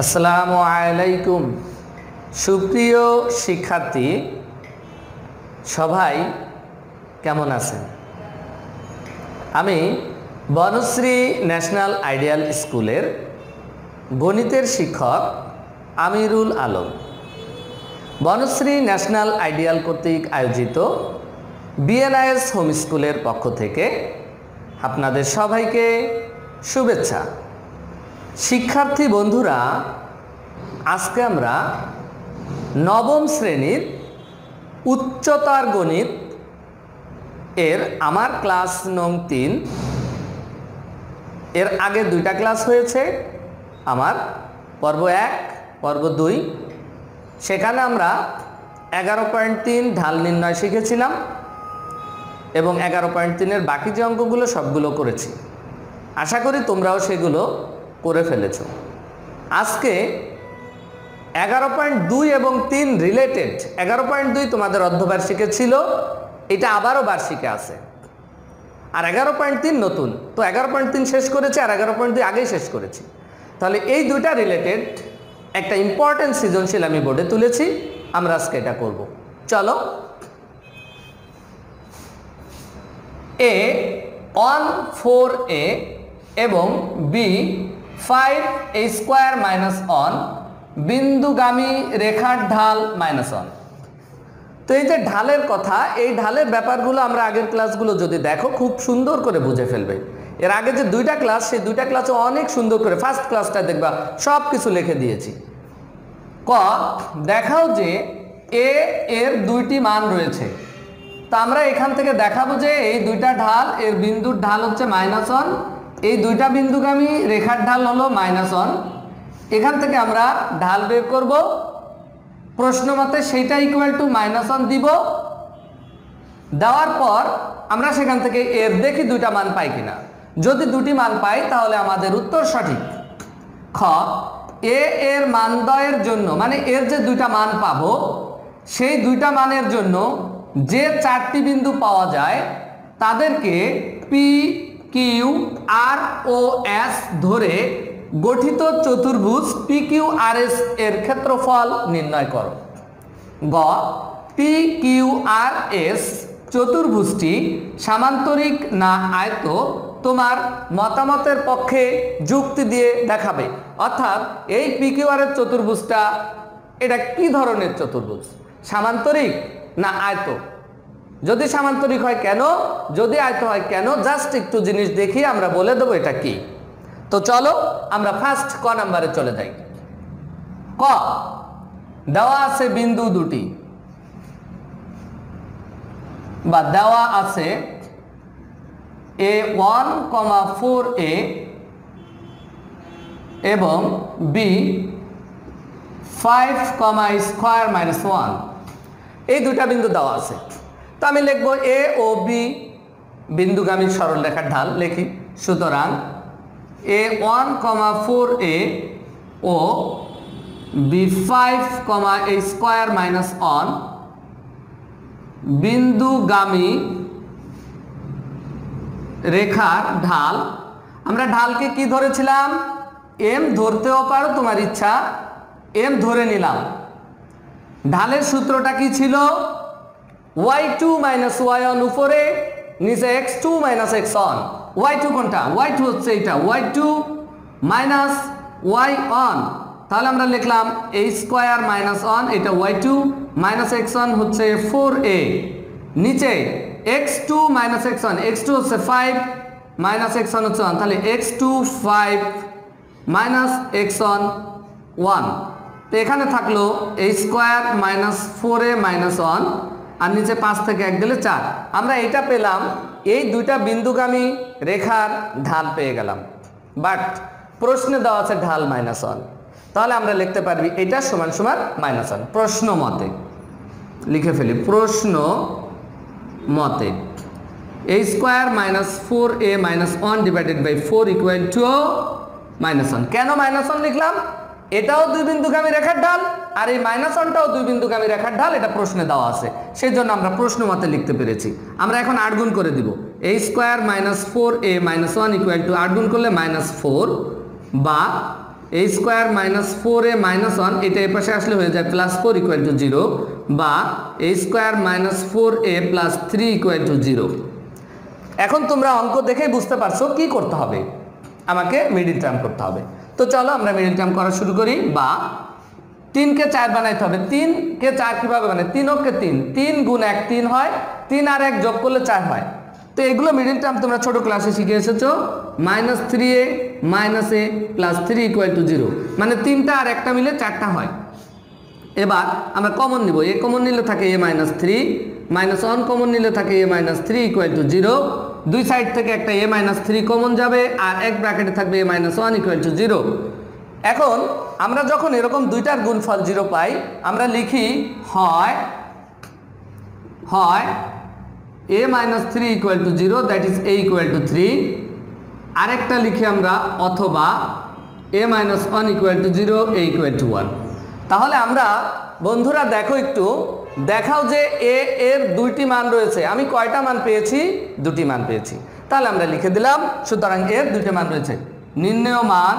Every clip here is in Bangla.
আসসালামু আলাইকুম। সুপ্রিয় শিক্ষার্থী সবাই কেমন আছেন? আমি বনশ্রী ন্যাশনাল আইডিয়াল স্কুলের গণিতের শিক্ষক আমিরুল আলম। বনশ্রী ন্যাশনাল আইডিয়াল কর্তৃক আয়োজিত বিএনআইএস হোম স্কুলের পক্ষ থেকে আপনাদের সবাইকে শুভেচ্ছা। শিক্ষার্থী বন্ধুরা, আজকে আমরা নবম শ্রেণীর উচ্চতর গণিত এর আমার ক্লাস নং 3 এর আগে দুইটা ক্লাস হয়েছে, আমার পর্ব 1 পর্ব 2। সেখানে আমরা 11.3 ঢাল নির্ণয় শিখেছিলাম এবং 11.3 এর বাকি যে অঙ্কগুলো সবগুলো করেছি। আশা করি তোমরাও সেগুলো করে ফেলেছ। আজকে 11.2 এবং 3 রিলেটেড। 11.2 তোমাদের অর্ধবার্ষিকে ছিল, এটা আবারও বার্ষিকে আছে, আর 11.3 নতুন। তো 11.3 শেষ করেছি আর 11.2 আগেই শেষ করেছি। তাহলে এই দুইটা রিলেটেড একটা ইম্পর্টেন্ট সৃজনশীল আমি বোর্ডে তুলেছি, আমরা আজকে এটা করব। চলো, এ 1 4a এবং বি 5a² - 1 বিন্দুগামী রেখার ঢাল -1। তো এই যে ঢালের কথা, এই ঢালের ব্যাপারগুলো আমরা আগের ক্লাসগুলো যদি দেখো খুব সুন্দর করে বুঝে ফেলবে। এর আগে যে দুইটা ক্লাস, সেই দুইটা ক্লাসে অনেক সুন্দর করে ফার্স্ট ক্লাসটা দেখবা সব কিছু লিখে দিয়েছি। ক দেখাও যে এ এর দুইটি মান রয়েছে। তা আমরা এখান থেকে দেখাবো যে এই দুইটা ঢাল, এর বিন্দুর ঢাল হচ্ছে -1, এই দুইটা বিন্দুগামী রেখার ঢাল হলো -1। এখান থেকে আমরা ঢাল বের করব, প্রশ্ন মতে সেইটা ইকুয়াল টু -1 দিব। দেওয়ার পর আমরা সেখান থেকে এর দেখি দুইটা মান পাই কিনা। যদি দুটি মান পাই তাহলে আমাদের উত্তর সঠিক। খ এ এর মানদ্বয়ের জন্য, মানে এর যে দুইটা মান পাবো সেই দুইটা মানের জন্য যে 4টি বিন্দু পাওয়া যায় তাদেরকে পি কিউ আর ও এস ধরে গঠিত চতুর্ভুজ পি কিউ আর এস এর ক্ষেত্রফল নির্ণয় করো। গ পি কিউ আর এস চতুর্ভুজটি সামান্তরিক না আয়ত তোমার মতামতের পক্ষে যুক্তি দিয়ে দেখাবে। অর্থাৎ এই পি কিউ আর এর চতুর্ভুজটা এটা কি ধরনের চতুর্ভুজ, সামান্তরিক না আয়ত? যদি সামান্তরিক হয় কেন, যদি আয়ত হয় কেন, জাস্ট একটু জিনিস দেখি আমরা বলে দেবো এটা কি। তো চলো আমরা ফার্স্ট ক নাম্বারে চলে যাই। ক দেওয়া আছে বিন্দু দুটি, বা দেওয়া আছে a1, 4a এবং b 5, (² - 1) এই দুটা বিন্দু দেওয়া আছে। তো আমি লিখবো এ ও বি বিন্দুগামী সরল রেখার ঢাল লিখি। সুতরাং a1, 4a ও b 5, (² - 1) বিন্দুগামী রেখার ঢাল। আমরা ঢালকে কি ধরেছিলাম? এম ধরতেও পারো, তোমার ইচ্ছা, এম ধরে নিলাম। ঢালের সূত্রটা কি ছিল? y2 - y1 উপরে, নিচে x2 - x1। y2 কোনটা? y2 হচ্ছে এটা, y2 - y1। তাহলে আমরা লিখলাম a² - 1, এটা y2, -x1 হচ্ছে 4a, নিচে x2 - x1, x2 হচ্ছে 5, -x1 হচ্ছে 1, তাহলে x2 5 -x1 1। তো এখানে থাকলো a² - 4a - 1, আর নিচে 5 থেকে 1 গেলে 4। আমরা এটা পেলাম, এই দুইটা বিন্দুগামী রেখার ঢাল পেয়ে গেলাম। বাট প্রশ্নে দেওয়া আছে ঢাল -1। তাহলে আমরা লিখতে পারবি এটা সমান সমান -1। প্রশ্ন মতে লিখে ফেলি, প্রশ্ন মতে a² - 4a - 1 / 4 = -1। কেন -1 লিখলাম? এটাও দুই বিন্দুগামী রেখার ঢাল আর এই -1টাও দুই বিন্দুগামী রেখার ঢাল, এটা প্রশ্নে দেওয়া আছে, সেই জন্য আমরা প্রশ্ন মতে লিখতে পেরেছি। আমরা এখন 8 গুণ করে দিব। a² - 4a - 1 = 8 গুণ করলে -4, বা a square minus 4a minus 1 এটা এ পাশে আসলে হয়ে যায় প্লাস 4 ইকুয়াল টু 0 বা a square minus 4a plus 3 equal to 0। এখন তোমরা অঙ্ক দেখেই বুঝতে পারছো কি করতে হবে, আমাকে মিডিল টার্ম করতে হবে। তো চলো আমরা মিডিল টার্ম করা শুরু করি। বা 3 কে 4 বানাইতে হবে। 3 কে 4 কিভাবে বানাই? 3 কে 3, 3 গুণ 1 3 হয়, 3 আর 1 যোগ করলে 4 হয়। তো এগুলো মিডিল টার্ম তোমরা ছোট ক্লাসে শিখে এসেছো। Minus 3a minus a plus 3 equal to 0, মানে 3টা আর 1টা মিলে 4টা হয়। এবার আমরা কমন নিব, এ কমন নিলে থাকে a মাইনাস 3, মাইনাস 1 কমন নিলে থাকে a মাইনাস 3 ইকুয়াল টু 0। দুই সাইড থেকে একটা a মাইনাস 3 কমন যাবে আর এক ব্র্যাকেটে থাকবে a মাইনাস 1 ইকুয়াল টু 0। এখন আমরা যখন এরকম দুইটার গুণফল 0 পাই, আমরা লিখি হয় a minus 3 equal to 0, that is a equal to 3। আরেকটা লিখি আমরা অথবা a minus 1 equal to 0, a equal to 1। তাহলে আমরা বন্ধুরা দেখো একটু দেখাও যে a এর দুইটি মান রয়েছে। আমি কয়টা মান পেয়েছি? দুটি মান পেয়েছি। তাহলে আমরা লিখে দিলাম, সুতরাং এর দুইটি মান রয়েছে। নির্ণেয় মান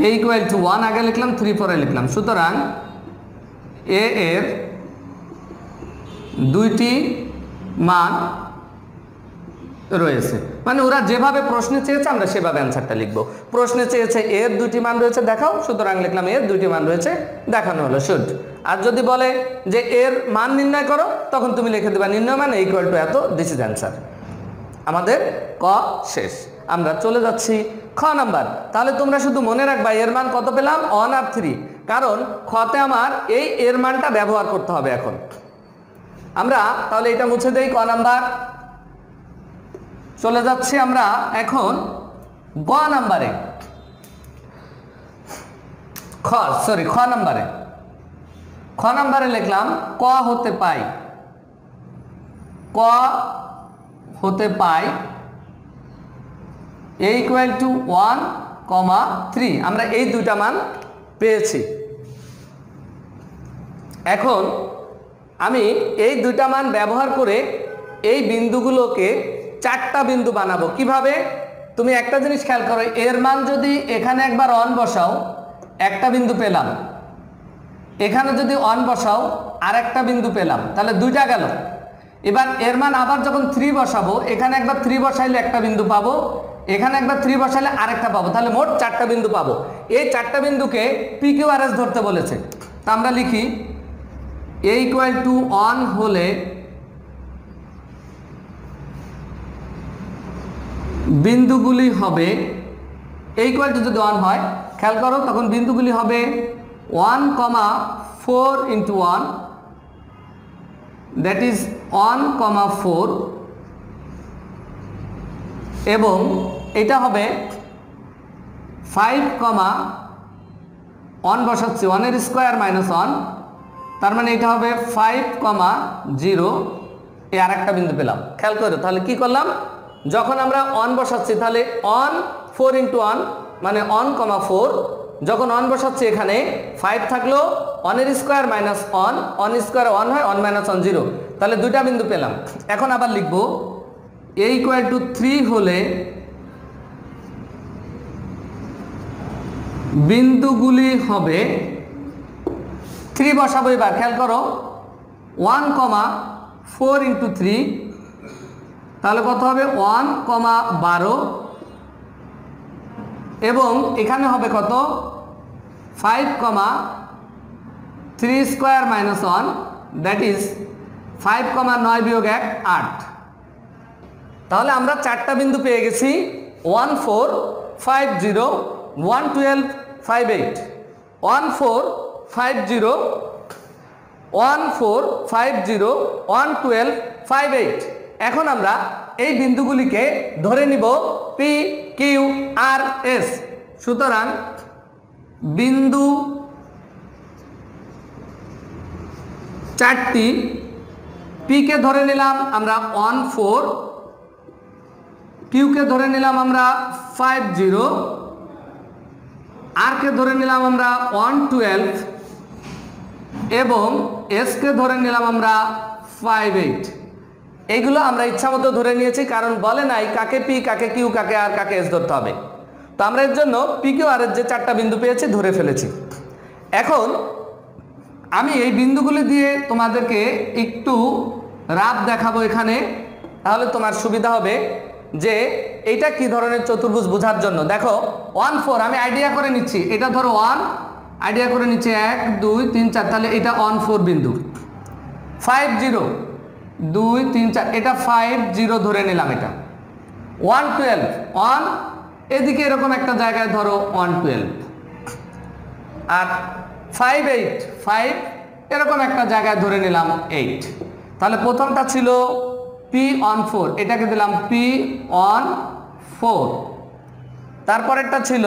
a ইকুয়াল টু 1 আগে লিখলাম, 3 পরে লিখলাম। সুতরাং a এর দুইটি মান রয়েছে, মানে ওরা যেভাবে প্রশ্নে চেয়েছে আমরা সেভাবে অ্যান্সারটা লিখব। প্রশ্নে চেয়েছে এর দুটি মান রয়েছে দেখাও, সুতরাং লিখলাম এর দুটি মান রয়েছে, দেখানো হলো শুড। আর যদি বলে যে এর মান নির্ণয় করো, তখন তুমি লিখে দেবা নির্ণয় মান ইকুয়াল টু এত, দিস ইজ অ্যান্সার। আমাদের ক শেষ। আমরা চলে যাচ্ছি খ নাম্বার। তাহলে তোমরা শুধু মনে রাখবা এর মান কত পেলাম? 1 আর 3, কারণ খতে আমার এই এর মানটা ব্যবহার করতে হবে। এখন আমরা তাহলে এটা মুছে দেই। ক নাম্বার চলে যাচ্ছি আমরা এখন গ নাম্বারে। খ নাম্বারে লিখলাম ক হতে পাই a ইকুয়াল টু 1, 3। আমরা এই দুইটা মান পেয়েছি। এখন আমি এই দুইটা মান ব্যবহার করে এই বিন্দুগুলোকে 4টা বিন্দু বানাবো। কিভাবে? তুমি একটা জিনিস খেয়াল করো, এর মান যদি এখানে একবার 1 বসাও একটা বিন্দু পেলাম, এখানে যদি 1 বসাও আর একটা বিন্দু পেলাম, তাহলে দুইটা গেল। এবার এর মান আবার যখন 3 বসাবো, এখানে একবার 3 বসাইলে একটা বিন্দু পাবো, এখানে একবার 3 বসাইলে আরেকটা পাবো, তাহলে মোট 4টা বিন্দু পাবো। এই 4টা বিন্দুকে PQRS ধরতে বলেছে। তা আমরা লিখি a ইকুয়াল টু 1 হলে বিন্দুগুলি হবে a ইকুয়াল টু যদি 1 হয়, খেয়াল করো তখন বিন্দুগুলি হবে 1, 4 ইন্টু 1, দ্যাট ইজ 1, 4, এবং এটা হবে 5, 1 বসাচ্ছি 1 এর স্কোয়ার মাইনাস 1, তার মানে এটা হবে 5, 0। এই আর একটা বিন্দু পেলাম। খেয়াল করো তাহলে কি করলাম, যখন আমরা 1 বসাচ্ছি তাহলে 1, 4 ইন্টু 1 মানে 1, 4, যখন 1 বসাচ্ছি এখানে 5 থাকলো, 1 এর স্কোয়ার মাইনাস 1, 1 স্কোয়ার 1 হয়, 1 মাইনাস 1 0, তাহলে দুইটা বিন্দু পেলাম। এখন আবার লিখব a ইকুয়াল টু 3 হলে বিন্দুগুলি হবে 3 বসাবো। এবার খেয়াল করো 1, 4 ইন্টু 3, তাহলে কত হবে 1, 12, এবং এখানে হবে কত 5, 3 স্কোয়ার মাইনাস 1, দ্যাট ইজ 5, 9 বিয়োগ 1, 8। তাহলে আমরা 4টা বিন্দু পেয়ে গেছি 1, 4, 5, 0, 1, 12, 5, 8, 1, 4, 5, 0, 1, 4, 5, 0, 1, 12, 5, 8। এখন আমরা এই বিন্দুগুলিকে ধরে নিব P, Q, R, S। সুতরাং বিন্দু 4টি, P কে ধরে নিলাম আমরা 1, 4, Q কে ধরে নিলাম আমরা 5, 0, R কে ধরে নিলাম আমরা 1, 12, এবং S কে ধরে নিলাম আমরা 5, 8। এইগুলো আমরা ইচ্ছামতো ধরে নিয়েছি, কারণ বলে নাই কাকে পি, কাকে কিউ, কাকে আর, কাকে এস ধরতে হবে। তো আমরা এর জন্য পি কিউ আর এর যে 4টা বিন্দু পেয়েছি ধরে ফেলেছি। এখন আমি এই বিন্দুগুলি দিয়ে তোমাদেরকে একটু রাব দেখাবো এখানে, তাহলে তোমার সুবিধা হবে যে এইটা কি ধরনের চতুর্ভুজ বোঝার জন্য। দেখো 1 4 আমি আইডিয়া করে নিচ্ছি, এটা ধরো 1, আইডিয়া করে নিচ্ছি 1 2 3 4, তাহলে এটা 1 4 বিন্দু। 5 0 2 3 4, এটা 5 0 ধরে নিলাম। এটা 1 12 1, এদিকে এরকম একটা জায়গায় ধরো 1 12, আর 5 8 5 এরকম একটা জায়গায় ধরে নিলাম 8। তাহলে প্রথমটা ছিল P14, এটাকে দিলাম P14। তারপরেরটা ছিল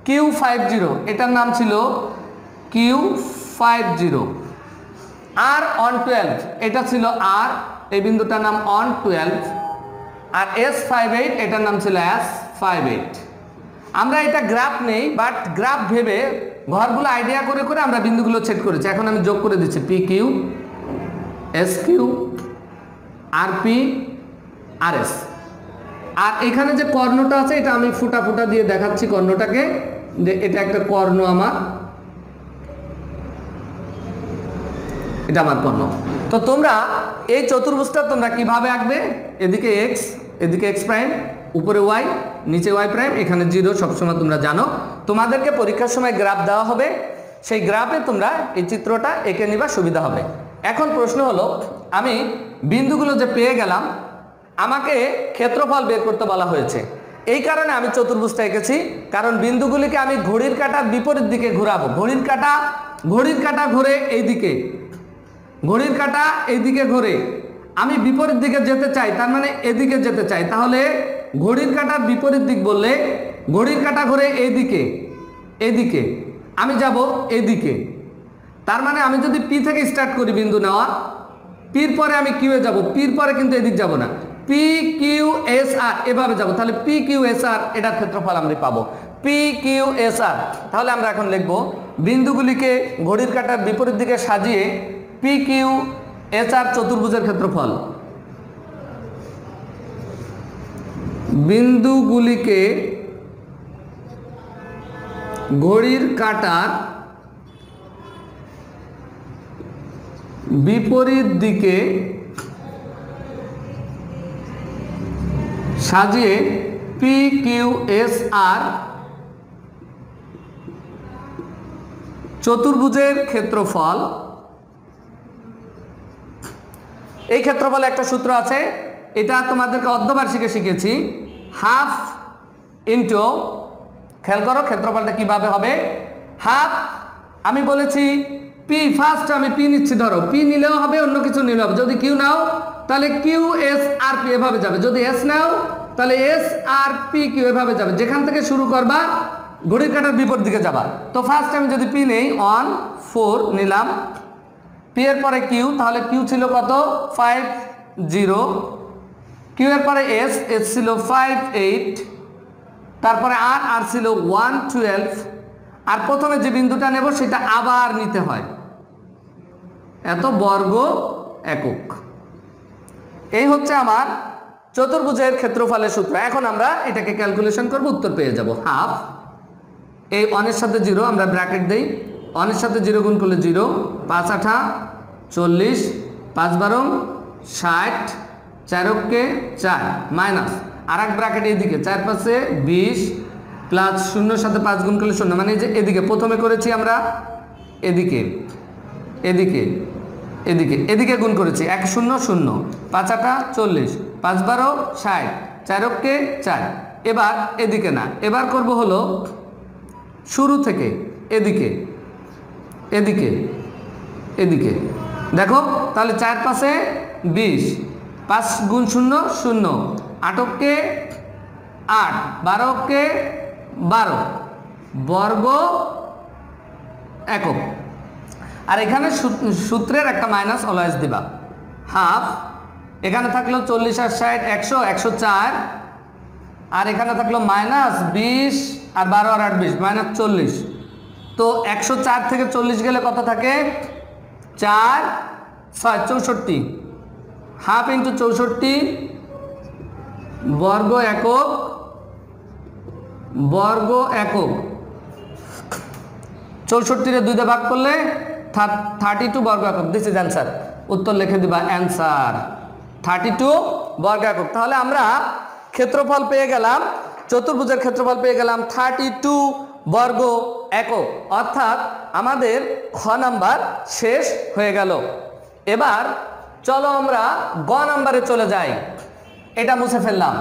Q50, এটার নাম ছিল Q50। R112, এটা ছিল R, এই বিন্দুটার নাম 112। আর S58, এটার নাম ছিল S58। আমরা এটা গ্রাফ নেই, বাট গ্রাফ ভেবে ঘরগুলো আইডিয়া করে করে আমরা বিন্দুগুলো সেট করেছি। এখন আমি যোগ করে দিচ্ছি PQ SQ RP RS। আর এখানে যে কর্ণটা আছে এটা আমি ফুটা ফুটা দিয়ে দেখাচ্ছি কর্ণটাকে, যে এটা একটা কর্ণ আমার, এটা আমার কর্ণ। তো তোমরা এই চতুর্ভুজটা তোমরা কিভাবে আঁকবে, এদিকে x, এদিকে x প্রাইম, উপরে y, নিচে y প্রাইম, এখানে 0 সবসময় তোমরা জানো। তোমাদেরকে পরীক্ষার সময় গ্রাফ দেওয়া হবে, সেই গ্রাফে তোমরা এই চিত্রটা এঁকে নিবা, সুবিধা হবে। এখন প্রশ্ন হলো, আমি বিন্দুগুলো যে পেয়ে গেলাম, আমাকে ক্ষেত্রফল বের করতে বলা হয়েছে। এই কারণে আমি চতুর্ভুজটা এঁকেছি, কারণ বিন্দুগুলিকে আমি ঘড়ির কাঁটার বিপরীত দিকে ঘোরাবো। ঘড়ির কাঁটা ঘুরে এইদিকে, ঘড়ির কাঁটা এইদিকে ঘুরে, আমি বিপরীত দিকে যেতে চাই, তার মানে এদিকে যেতে চাই। তাহলে ঘড়ির কাঁটার বিপরীত দিক বললে ঘড়ির কাঁটা ঘুরে এইদিকে, এদিকে আমি যাব এদিকে। তার মানে আমি যদি পি থেকে স্টার্ট করি বিন্দু নেওয়া, পির পরে আমি কিউয়ে যাব, পির পরে কিন্তু এদিক যাব না, পি কিউ এস আর এভাবে যাব। তাহলে পি কিউ এস আর এটার ক্ষেত্রফল আমরা পাবো পি কিউ এস আর। তাহলে আমরা এখন লিখব বিন্দুগুলিকে ঘড়ির কাঁটার বিপরীত দিকে সাজিয়ে পি কিউ এস আর চতুর্ভুজের ক্ষেত্রফল। বিন্দুগুলিকে ঘড়ির কাঁটার বিপরীত দিকে সাজিয়ে পি কিউ এস আর চতুর্ভুজের ক্ষেত্রফল। এই ক্ষেত্রফলে একটা সূত্র আছে, এটা তোমাদেরকে অর্ধবার্ষিকে শিখেছি, হাফ ইন্টু, খেয়াল করো ক্ষেত্রফলটা কিভাবে হবে। হাফ, আমি বলেছি পি, ফার্স্ট আমি পি নিচ্ছি, ধরো পি নিলেও হবে, অন্য কিছু নিলেও হবে। যদি কিউ নাও তাহলে কিউ এস আর পি এভাবে যাবে, যদি এস নাও তাহলে এস আর পি কিউ এভাবে যাবে। যেখান থেকে শুরু করবা ঘড়ির কাঁটার বিপরীত দিকে যাবা। তো ফার্স্ট আমি যদি পি নেই 1 4 নিলাম, পি এর পরে কিউ, তাহলে কিউ ছিল কত 5 0, কিউ এর পরে এস, এস ছিল 5 8, তারপরে আর, আর ছিল 1 12। আর প্রথমে যে বিন্দুটা নেব সেটা আবার নিতে হয়, এত বর্গ একক। এই হচ্ছে আমার চতুর্ভুজের ক্ষেত্রফলের সূত্র। এখন আমরা এটাকে ক্যালকুলেশন করব, উত্তর পেয়ে যাব হাফ। এই 1 এর সাথে 0 আমরা ব্র্যাকেট দেই, 1 এর সাথে 0 গুণ করলে 0, 5 8 40, 5 12 60, 4 কে 4 মাইনাস আর এক ব্র্যাকেট এইদিকে 4 5 20 প্লাস 0 সাথে 5 গুণ করলে 0, মানে যে এদিকে প্রথমে করেছি আমরা এদিকে, এদিকে এদিকে এদিকে গুণ করেছি 1 0 0, 5 8 40, 5 12 60, 4 কে 4। এবার এদিকে না, এবার করব হলো শুরু থেকে এদিকে, এদিকে এদিকে, দেখো তাহলে 4 5 20, 5 গুণ 0 0, 8 কে 8, 12 কে 12 বর্গ একক। আর এখানে সূত্রের একটা মাইনাস অলওয়েজ দিবা, হাফ, এখানে থাকলো 40 আর 60 100 104, আর এখানে থাকলো মাইনাস 20 আর 12 আর 8 20 মাইনাস 40। তো 104 থেকে 40 গেলে কত থাকে 4 6 64, হাফ ইন্টু 64 বর্গ একক বর্গ একক 64 2 দিয়ে ভাগ করলে 32 বর্গ একক। This is answer. উত্তর লিখে দিবা অ্যান্সার 32 বর্গ একক। তাহলে আমরা ক্ষেত্রফল পেয়ে গেলাম, চতুর্ভুজের ক্ষেত্রফল পেয়ে গেলাম 32 বর্গ একক। অর্থাৎ আমাদের খ নাম্বার শেষ হয়ে গেল। এবার চলো আমরা গ নাম্বারে চলে যাই। এটা মুছে ফেললাম।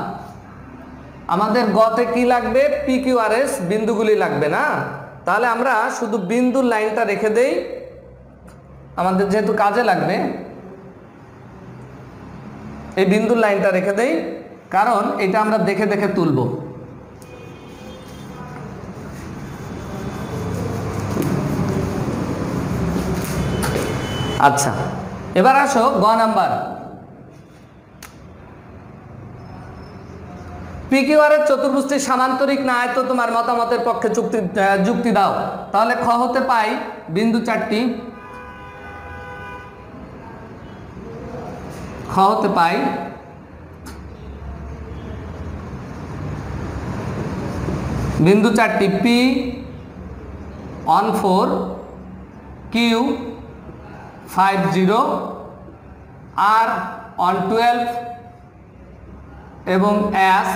আমাদের গতে কি লাগবে? পি কিউ আর এস বিন্দুগুলি লাগবে না? তাহলে আমরা শুধু বিন্দুর লাইনটা রেখে দেই, আমাদের যেহেতু কাজে লাগবে এই বিন্দুর লাইনটা রেখে দেই, কারণ এটা আমরা দেখে দেখে তুলব। আচ্ছা, এবার আসো গ নাম্বার। পিকিউআর এর চতুর্ভুজটি সামান্তরিক না আয়ত, তোমার মতামতের পক্ষে যুক্তি দাও। তাহলে খ হতে পাই বিন্দু 4টি, খ হতে পাই বিন্দু 4টি, পি অন 4, কিউ 50, আর অন 12 এবং এস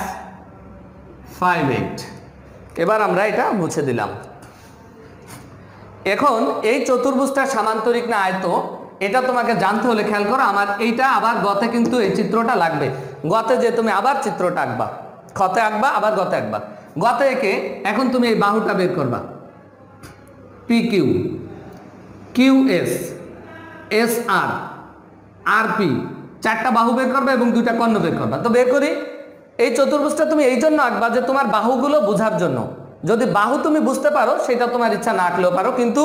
58। এবার আমরা এটা মুছে দিলাম। এখন এই চতুর্ভুজটা সামান্তরিক না আয়ত এটা তোমাকে জানতে হলে খেয়াল করো, আমার এইটা আবার গতে কিন্তু এই চিত্রটা লাগবে। গতে যে তুমি আবার চিত্রটা আঁকবা, খতে আঁকবা আবার গতে আঁকবা। গতে এঁকে এখন তুমি এই বাহুটা বের করবা, P Q, Q S, S R, R P, 4টা বাহু বের করবা এবং 2টা কর্ণ বের করবা। তো বের করি। এই চতুর্ভুজটা তুমি এই জন্য আঁকবা যে তোমার বাহুগুলো বোঝার জন্য। যদি বাহু তুমি বুঝতে পারো সেটা তোমার ইচ্ছা না আঁকলেও পারো, কিন্তু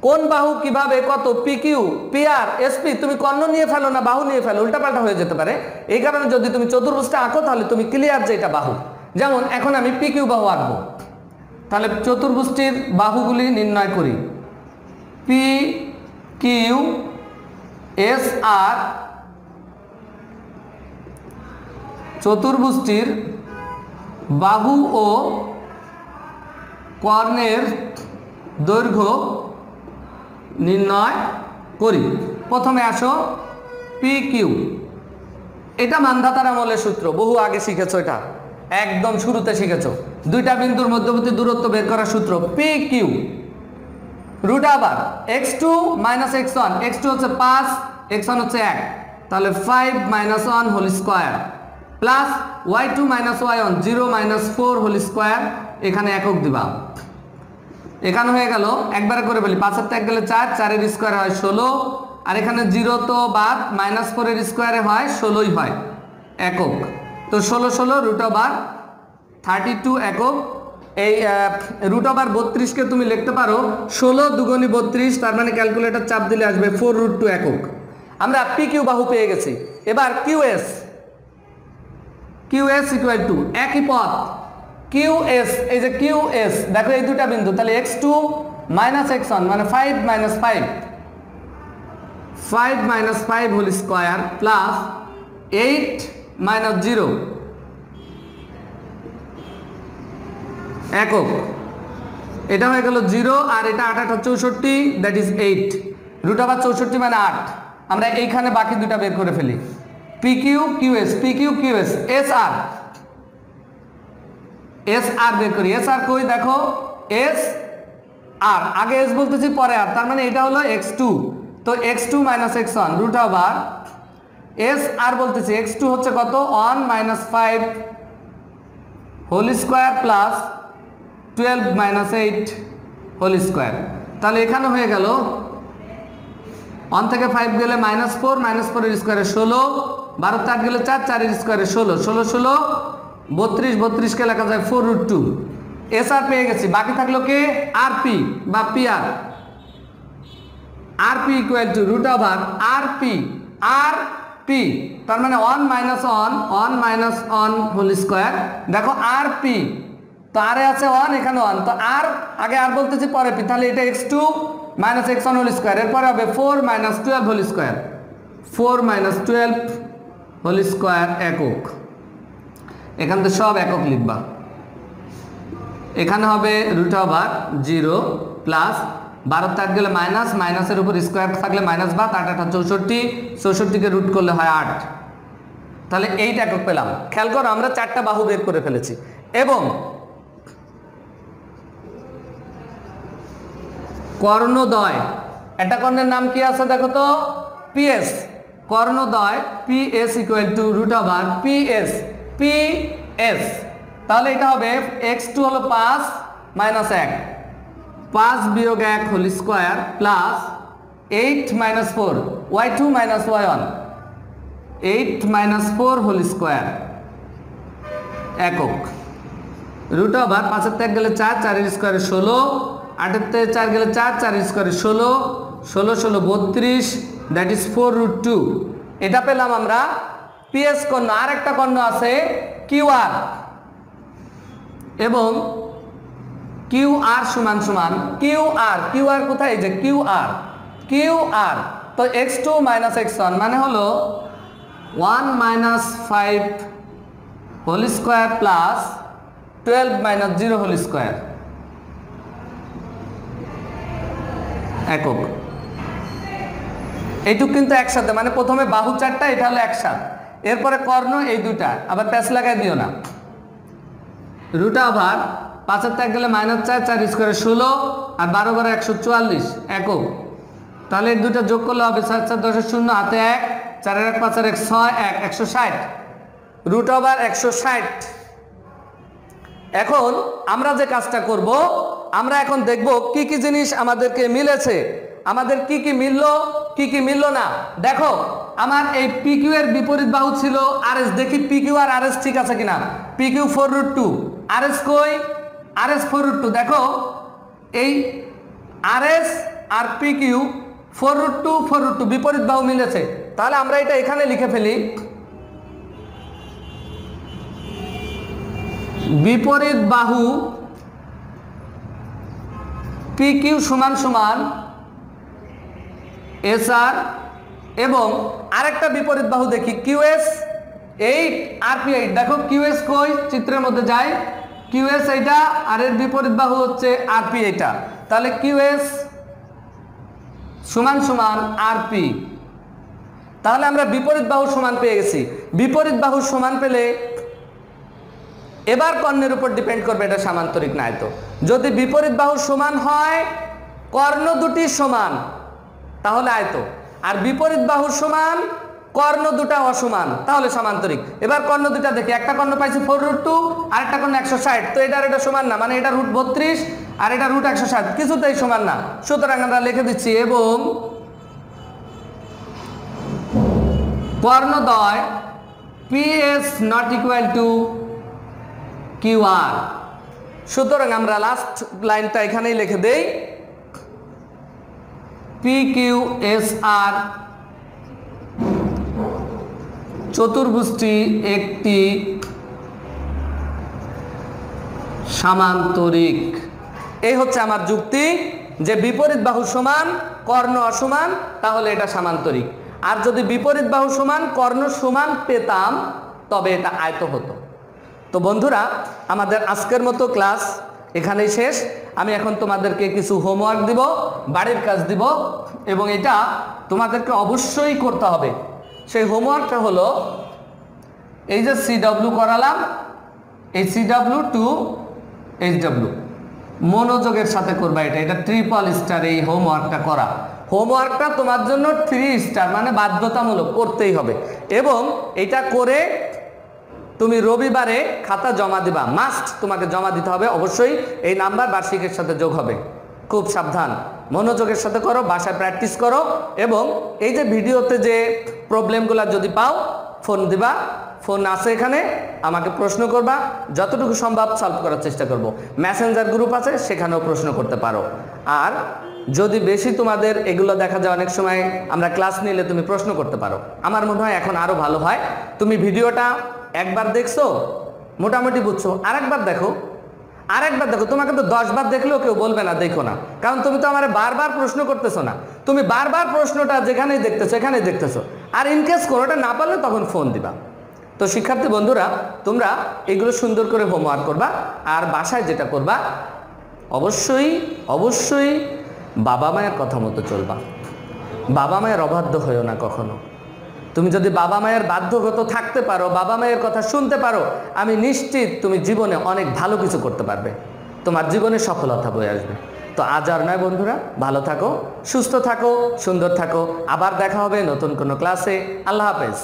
কোন বাহু কিভাবে কত, P Q, P R, S P, তুমি কর্ণ নিয়ে ফেলো না বাহু নিয়ে ফেলো, উল্টাপাল্টা হয়ে যেতে পারে। এই কারণে যদি তুমি চতুর্ভুজটা আঁকো তাহলে তুমি ক্লিয়ার যে এটা বাহু। যেমন এখন আমি পি কিউ বাহু আঁকবো, তাহলে চতুর্ভুজটির বাহুগুলি নির্ণয় করি। পি কিউ এস আর, চতুর্ভুজটির বাহু ও কর্ণের দৈর্ঘ্য নির্ণয় করি। প্রথমে আসো পি কিউ, এটা মান্ধাতার আমলের সূত্র, বহু আগে শিখেছো, এটা একদম শুরুতে শিখেছো। 2টা বিন্দুর মধ্যবর্তী দূরত্ব বের করার সূত্র পি কিউ, রুট আবার x2 মাইনাস x1, x2 হচ্ছে 5, x1 হচ্ছে 1, তাহলে 5 minus 1 whole square plus y2 minus y1 0 minus 4 whole square, এখানে একক দিবা। এখানে হয়ে গেল, একবারে করে বলি, 5 এর 1 গেলে 4, 4 এর স্কোয়ারে হয় 16, আর এখানে 0 তো বাদ, মাইনাস 4 এর স্কোয়ারে হয় 16ই হয় একক। তো 16 16 রুট ওভার 32 একক। এই রুট ওভার 32কে তুমি লিখতে পারো 16 দুগুণী 32, তার মানে ক্যালকুলেটর চাপ দিলে আসবে 4√2 একক। আমরা পি কিউ বাহু পেয়ে গেছি। এবার কিউএস, কিউএস ইকুয়াল টু একই পথ কিউএস, এই যে কিউএস দেখো এই 2টা বিন্দু, তাহলে x2 মাইনাস x1 মানে 5 minus 5, 5 minus 5 whole square plus 8 minus 0 একক। এটা হয়ে গেল 0, আর এটা 8 8 64, দ্যাট ইজ 8, রুট ওভার 64 মানে 8। আমরা এইখানে বাকি 2টা বের করে ফেলি, P Q QS, P Q QS, S R, S R বের করি। এস আর কই দেখো, এস আর, আগে এস বলতেছি পরে আর, তার মানে এটা হলো x2, তো x2 minus x1 root over S R বলতেছি x2 হচ্ছে কত 1 minus 5 whole square plus 12 minus 8 whole square. তাহলে এখানে হয়ে গেল 1 থেকে 5 গেলে মাইনাস 4, মাইনাস 4 এর স্কোয়ারে 16, 12 8 গেলে 4, 4 এর স্কোয়ারে 16, 16 16 32, 32কে লেখা যায় 4√2। এস আর পেয়ে গেছি, বাকি থাকলো কে, আর পি বা P R. R P equal to root over R P, R P তার মানে 1 মাইনাস 1 মাইনাস 1 হোল স্কোয়ার। দেখো আর পি, তো আরে আছে 1, এখানে 1, তো আর আগে আর বলতেছি পরে পি, তাহলে এটা x2 minus x1 whole square, এরপরে হবে 4 minus 12 whole square, 4 minus 12 whole square একক। এখান থেকে সব একক লিখবা। এখানে হবে রুট ওভার 0 প্লাস 12 তাক গেলে মাইনাস, মাইনাসের উপর স্কোয়ার থাকলে মাইনাস বা 8 8 64, 64কে রুট করলে হয় 8। তাহলে 8 একক পেলাম। খেয়াল করো আমরা 4টা বাহু বের করে ফেলেছি। এবং কর্ণদ্বয়, একটা কর্ণের নাম কি আছে দেখো তো, পিএস। কর্ণদ্বয় PS equal to root over PS, PS. তাহলে এটা হবে x2 হলো 5 মাইনাস 1, 5 বিয়োগ 1 whole square plus 8 minus 4 y2 minus y1, 8 minus 4 whole square একক। রুট ওভার 5 থেকে গেলে 4, 4 এর স্কোয়ারে 16, 8 থেকে 4 গেলে 4, 4 এর স্কোয়ারে 16, 16 16 32, দ্যাট ইজ 4 রুট 2। এটা পেলাম আমরা পিএস কর্ণ। আর একটা কর্ণ আছে কিউআর, এবং কিউআর সমান সমান কিউআর, কিউআর কোথায়, এই যে কিউআর, কিউআর। তো x2 মাইনাস x1 মানে হলো 1 minus 5 whole square plus 12 minus 0 whole square একক। এইটুক কিন্তু একসাথে, মানে প্রথমে বাহু 4টা, এটা হলো একসাথে, এরপরে কর্ণ এই দুটা, আবার প্যাচ লাগাই দিও না। রুট ওভার 5 থেকে গেলে মাইনাস 4, 4 স্কোয়ারে 16, আর 12 12 144 একক। তাহলে এই দুটা যোগ করলে হবে 4 4 10 0, হাতে 1, 4 1 5 1 6 1, 160। Root over 160। এখন আমরা যে কাজটা করব, আমরা এখন দেখব কি কি জিনিস আমাদেরকে মিলেছে, আমাদের কি কি মিললো, কি কি মিললো না। দেখো আমার এই পিকিউ এর বিপরীত বাহু ছিল আরএস, দেখি পিকিউ আর আরএস ঠিক আছে কিনা। পিকিউ 4 রুট 2, আরএস কই, আরএস 4 রুট 2। দেখো এই আরএস আর পিকিউ 4 রুট 2 4 রুট 2 বিপরীত বাহু মিলেছে। তাহলে আমরা এটা এখানে লিখে ফেলি, বিপরীত বাহু পিকিউ সমান সমান এসআর, এবং আরেকটা বিপরীত বাহু দেখি কিউএস 8 আর পি 8। দেখো কিউএস কই, চিত্রের মধ্যে যায়, কিউএস এইটা, আর এর বিপরীত বাহু হচ্ছে আরপি এইটা। তাহলে কিউএস সমান সমান আরপি। তাহলে আমরা বিপরীত বাহু সমান পেয়ে গেছি। বিপরীত বাহু সমান পেলে এবার কর্ণের উপর ডিপেন্ড করবে এটা সামান্তরিক না আয়ত। যদি বিপরীত বাহু সমান হয়, কর্ণ দুটি সমান, তাহলে আয়ত। আর বিপরীত বাহু সমান, কর্ণ দুটা অসমান, তাহলে সামান্তরিক। এবার কর্ণ দুটা দেখি, একটা কর্ণ পাইছি 4 রুট 2, আর একটা কর্ণ 160। তো এটা আর এটা সমান না, মানে এটা রুট 32 আর এটা রুট 160, কিছুতেই সমান না। সুতরাং আমরা লিখে দিচ্ছি, এবং কর্ণদ্বয় PS not equal to QR. সুতরাং আমরা লাস্ট লাইনটা এখানেই লিখে দেই, PQSR চতুর্ভুজটি একটি সামান্তরিক। এই হচ্ছে আমার যুক্তি, যে বিপরীত বাহু সমান, কর্ণ অসমান, তাহলে এটা সামান্তরিক। আর যদি বিপরীত বাহু সমান, কর্ণ সমান পেতাম, তবে এটা আয়ত হতো। তো বন্ধুরা, আমাদের আজকের মতো ক্লাস এখানেই শেষ। আমি এখন তোমাদেরকে কিছু হোমওয়ার্ক দিব, বাড়ির কাজ দিব, এবং এটা তোমাদেরকে অবশ্যই করতে হবে। সেই হোমওয়ার্কটা হলো, এই যে CW করালাম, এই CW টু HW মনোযোগের সাথে করবা। এটা ট্রিপল স্টার এই হোমওয়ার্কটা করা। হোমওয়ার্কটা তোমার জন্য 3 স্টার, মানে বাধ্যতামূলক করতেই হবে। এবং এটা করে তুমি রবিবারে খাতা জমা দিবা, মাস্ট তোমাকে জমা দিতে হবে অবশ্যই। এই নাম্বার বার্ষিকের সাথে যোগ হবে। খুব সাবধান, মনোযোগের সাথে করো, বাসায় প্র্যাকটিস করো। এবং এই যে ভিডিওতে যে প্রবলেমগুলো যদি পাও, ফোন দিবা, ফোন আছে এখানে, আমাকে প্রশ্ন করবা, যতটুকু সম্ভব সলভ করার চেষ্টা করব। মেসেঞ্জার গ্রুপ আছে, সেখানেও প্রশ্ন করতে পারো। আর যদি বেশি তোমাদের এগুলো দেখা যায়, অনেক সময় আমরা ক্লাস নিলে তুমি প্রশ্ন করতে পারো। আমার মনে হয় এখন আরও ভালো হয়, তুমি ভিডিওটা একবার দেখছো, মোটামুটি বুঝছো, আরেকবার দেখো, আরেকবার দেখো, তোমাকে তো 10 বার দেখলেও কেউ বলবে না দেখো না, কারণ তুমি তো আমারে বারবার প্রশ্ন করতেছো না, তুমি বারবার প্রশ্নটা যেখানেই দেখতেছো এখানেই দেখতেছো। আর ইনকেস কোনোটা না পারলে তখন ফোন দিবা। তো শিক্ষার্থী বন্ধুরা, তোমরা এগুলো সুন্দর করে হোমওয়ার্ক করবা। আর বাসায় যেটা করবা, অবশ্যই অবশ্যই বাবা মায়ের কথা মতো চলবা। বাবা মায়ের অবাধ্য হয়েও না কখনো। তুমি যদি বাবা মায়ের বাধ্যগত থাকতে পারো, বাবা মায়ের কথা শুনতে পারো, আমি নিশ্চিত তুমি জীবনে অনেক ভালো কিছু করতে পারবে, তোমার জীবনে সফলতা বয়ে আসবে। তো আজ আর নয় বন্ধুরা, ভালো থাকো, সুস্থ থাকো, সুন্দর থাকো। আবার দেখা হবে নতুন কোনো ক্লাসে। আল্লাহ হাফেজ।